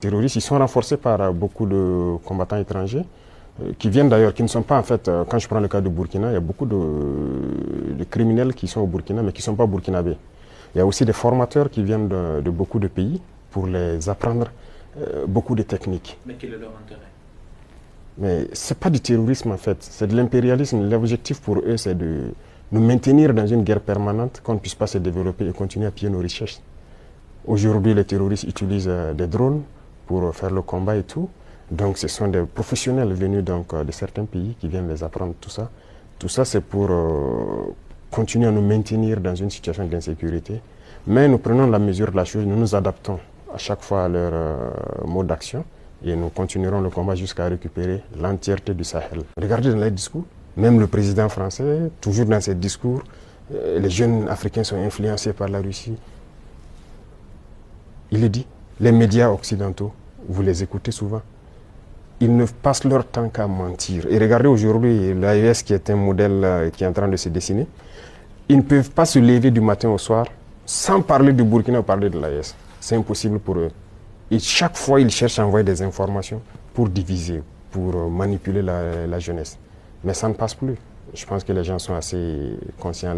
Les terroristes, ils sont renforcés par beaucoup de combattants étrangers qui viennent d'ailleurs, qui ne sont pas en fait, quand je prends le cas de Burkina, il y a beaucoup de criminels qui sont au Burkina mais qui ne sont pas burkinabés. Il y a aussi des formateurs qui viennent de beaucoup de pays pour les apprendre beaucoup de techniques. Mais quel est leur intérêt? Mais ce n'est pas du terrorisme en fait, c'est de l'impérialisme. L'objectif pour eux, c'est de nous maintenir dans une guerre permanente, qu'on ne puisse pas se développer et continuer à piller nos richesses. Aujourd'hui, les terroristes utilisent des drones pour faire le combat et tout. Donc ce sont des professionnels venus donc, de certains pays qui viennent les apprendre tout ça. Tout ça, c'est pour continuer à nous maintenir dans une situation d'insécurité. Mais nous prenons la mesure de la chose, nous nous adaptons à chaque fois à leur mode d'action et nous continuerons le combat jusqu'à récupérer l'entièreté du Sahel. Regardez dans les discours, même le président français, toujours dans ses discours, les jeunes africains sont influencés par la Russie. Il le dit, les médias occidentaux, vous les écoutez souvent, ils ne passent leur temps qu'à mentir. Et regardez aujourd'hui l'AES qui est un modèle qui est en train de se dessiner. Ils ne peuvent pas se lever du matin au soir sans parler du Burkina ou parler de l'AES. C'est impossible pour eux. Et chaque fois, ils cherchent à envoyer des informations pour diviser, pour manipuler la jeunesse. Mais ça ne passe plus. Je pense que les gens sont assez conscients.